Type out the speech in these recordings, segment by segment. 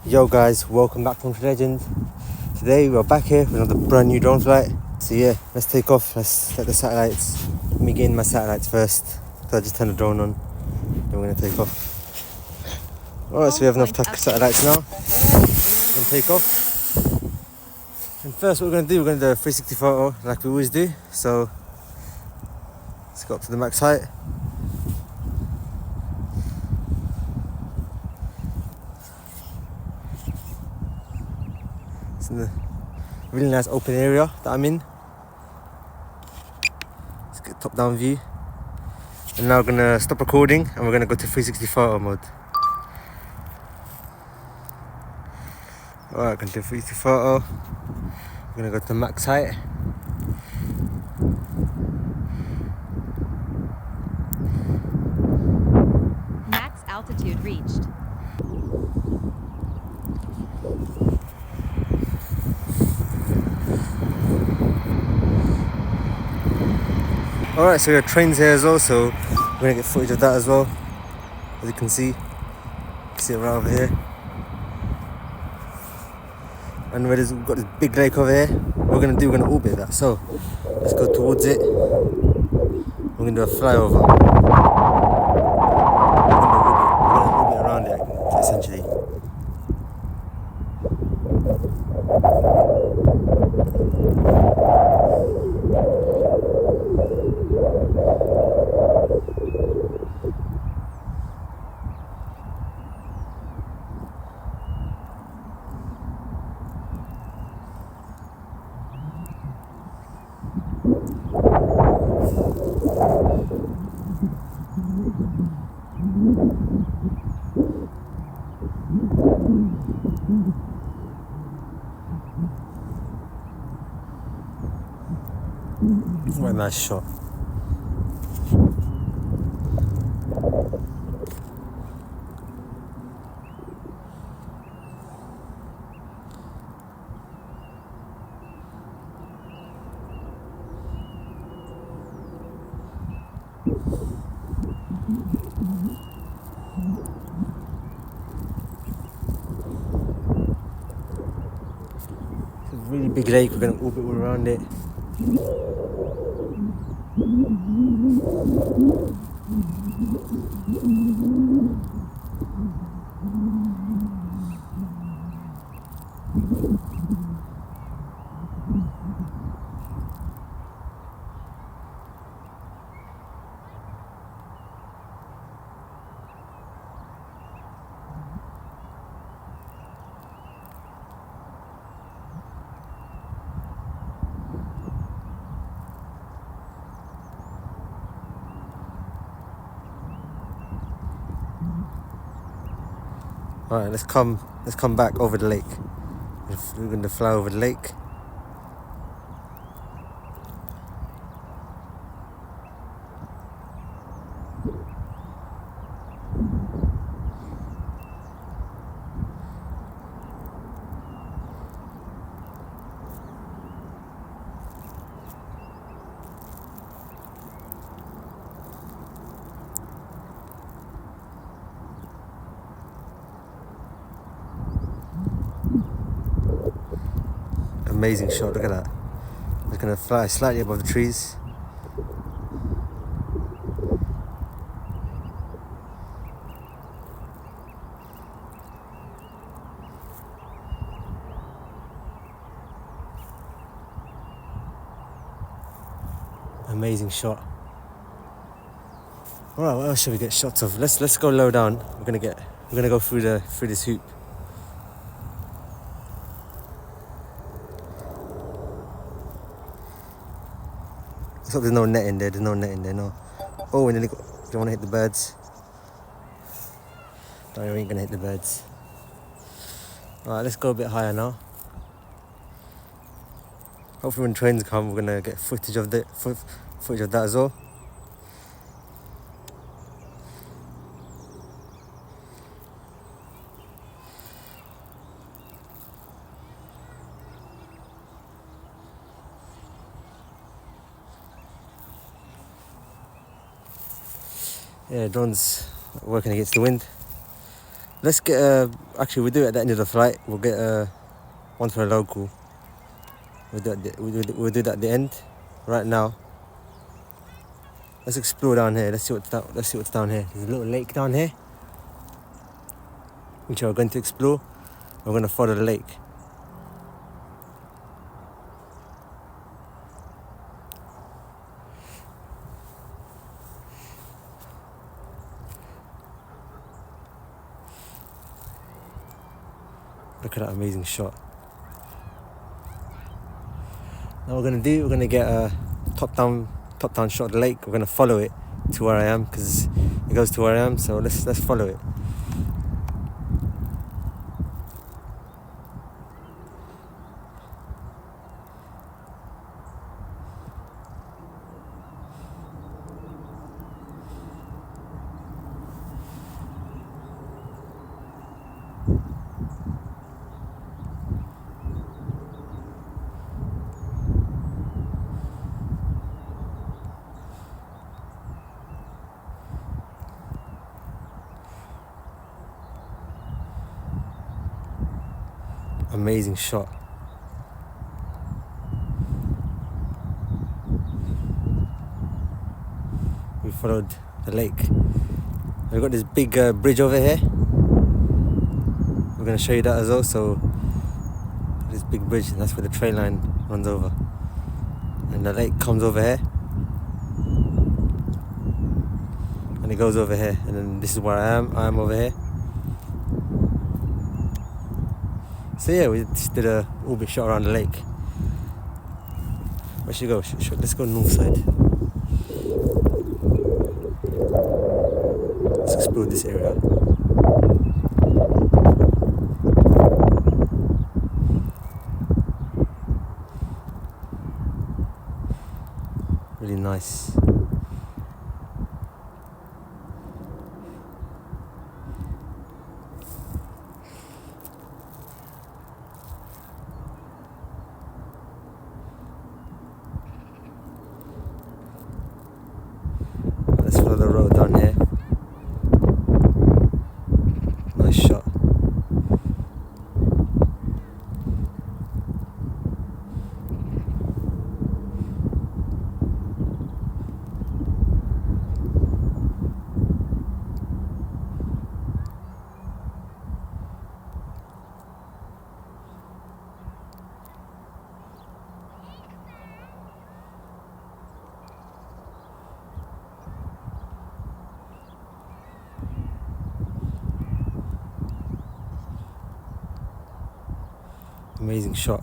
Yo guys, welcome back to Unported Legend. Today we're back here with another brand new drone flight. So yeah, let's take off, let's set the satellites. Let me get in my satellites first. So I just turn the drone on, then we're gonna take off. Alright, so we have enough satellites now. We're gonna take off. And first what we're gonna do a 360 photo like we always do. So let's go up to the max height. It's in the really nice open area that I'm in. Let's get top down view. And now we're gonna stop recording and we're gonna go to 360 photo mode. Alright, gonna do 360 photo. We're gonna go to max height. Max altitude reached. Alright, so we have trains here as well, so we're gonna get footage of that as well. As you can see it right over here. And we've got this big lake over here. What we're gonna orbit that. So let's go towards it. We're gonna do a flyover. We're gonna orbit around it essentially. What a nice shot. It's a really big lake, we're going to orbit all around it. Alright, let's come back over the lake. We're going to fly over the lake. Amazing shot, look at that. It's gonna fly slightly above the trees. Amazing shot. Alright, what else should we get shots of? Let's go low down. We're gonna go through this hoop. Let's hope there's no net in there. No. Oh, and then don't want to hit the birds. Don't worry, we ain't gonna hit the birds. Alright, let's go a bit higher now. Hopefully when trains come, we're gonna get footage of that as well. Yeah, drone's working against the wind. Let's get actually we'll do it at the end of the flight. We'll get one for a local. We'll do that at the end. Right now, let's explore down here. Let's see what's down here. There's a little lake down here, which we're going to explore. We're going to follow the lake. Look at that amazing shot. Now we're going to get a top down shot of the lake. We're going to follow it to where I am, because it goes to where I am. So let's follow it. Amazing shot. We followed the lake. We've got this big bridge over here. We're going to show you that as well. So this big bridge, and that's where the train line runs over, and the lake comes over here, and it goes over here, and then this is where I am over here. So yeah, we just did a orbit shot around the lake. Where should we go? Let's go north side. Let's explore this area. Really nice. Let's follow the road down here. Nice shot. Amazing shot.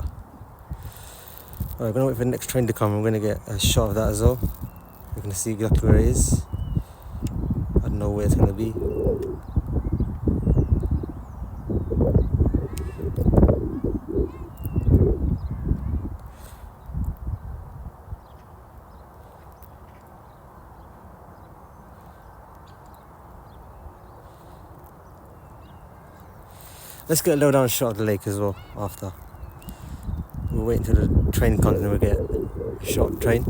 Alright, we're gonna wait for the next train to come. I'm gonna get a shot of that as well. We're gonna see exactly where it is. I don't know where it's gonna be. Let's get a low down shot of the lake as well after. We'll wait until the train comes and then we'll get a shot of the train.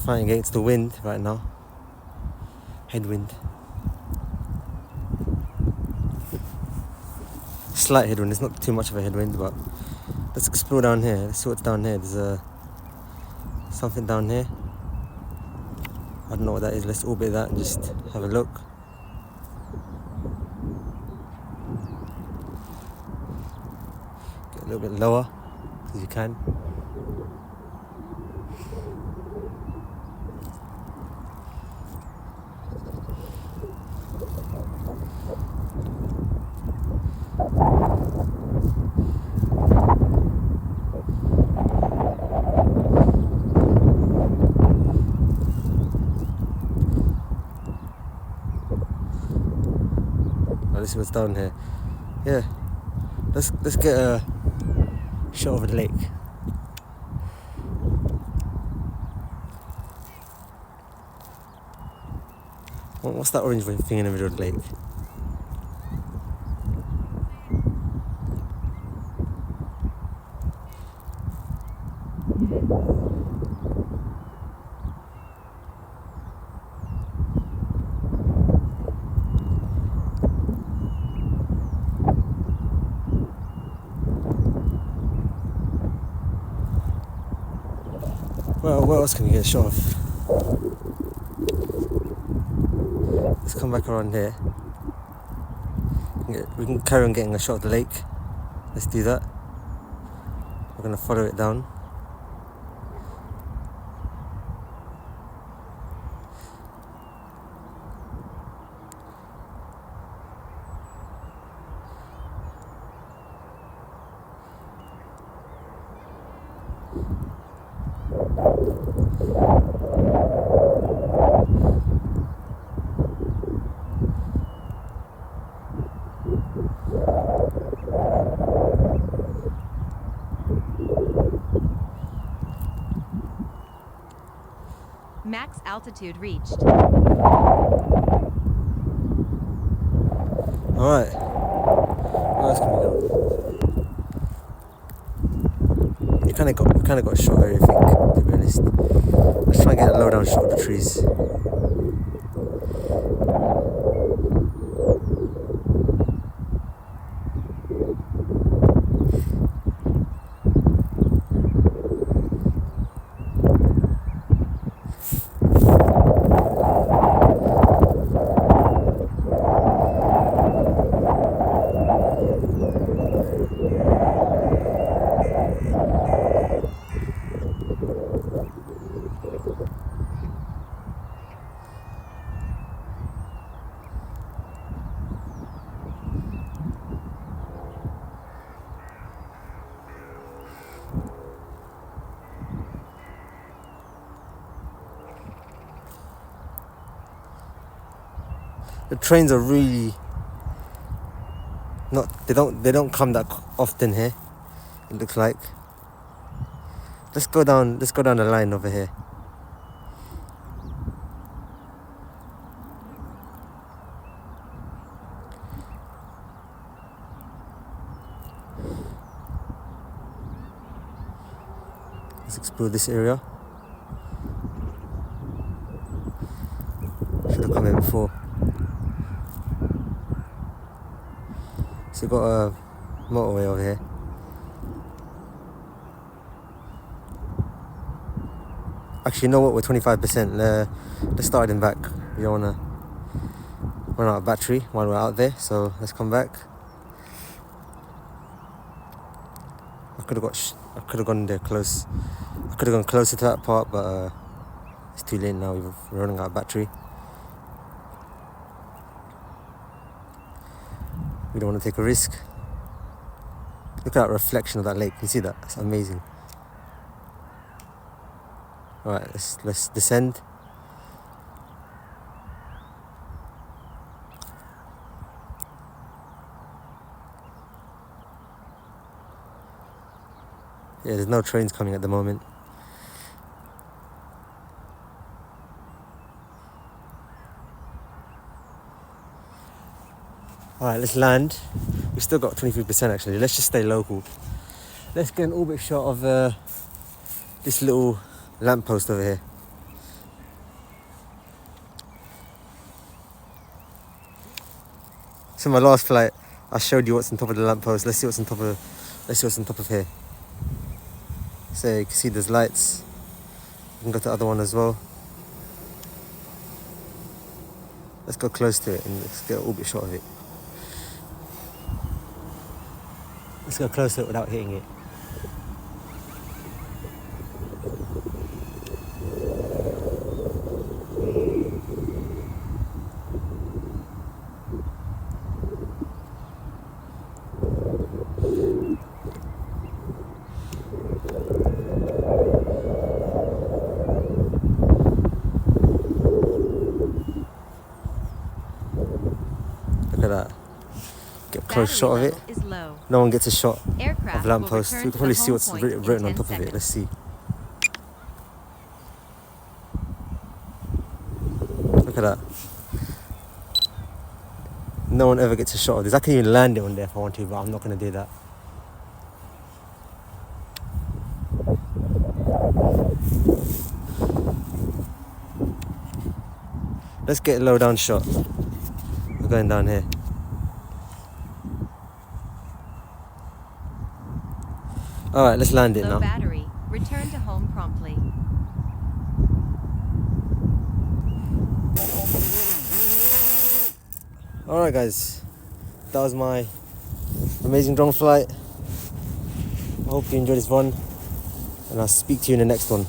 Fighting against the wind right now. Headwind. Slight headwind, it's not too much of a headwind, but let's explore down here. Let's see what's down here. There's something down here. I don't know what that is. Let's orbit that and just have a look. Get a little bit lower as you can. Let's see what's down here. Yeah, let's get a shot over the lake. What's that orange thing in the middle of the lake? Well, what else can you get a shot of? Let's come back around here. We can carry on getting a shot of the lake. Let's do that. We're going to follow it down. Max altitude reached. Alright. Where else can we go? We kinda got a shot of everything, to be honest. Let's try and get a low down shot of the trees. The trains are really they don't come that often here, it looks like. Let's go down the line over here. Let's explore this area. Should have come here before. So we've got a motorway over here. Actually, you know what? We're 25%. Let's start heading back. We don't wanna run out of battery while we're out there. So let's come back. I could have gone there close. I could have gone closer to that part, but it's too late now. We're running out of battery. We don't want to take a risk. Look at that reflection of that lake. You see that? It's amazing. Alright, let's descend. Yeah, there's no trains coming at the moment. Alright, let's land. We've still got 23% actually. Let's just stay local. Let's get an orbit shot of this little lamppost over here. So my last flight, I showed you what's on top of the lamppost. Let's see what's on top of here. So you can see there's lights. You can go to the other one as well. Let's go close to it and let's get an orbit shot of it. Let's go close to it without hitting it. Look at that. Get a close shot of it. No one gets a shot of lamppost. We can probably see what's written on top of it. Let's see. Look at that. No one ever gets a shot of this. I can even land it on there if I want to, but I'm not going to do that. Let's get a low down shot. We're going down here. Alright, let's land it Low now. battery. Return to home promptly. Alright guys, that was my amazing drone flight. I hope you enjoyed this one, and I'll speak to you in the next one.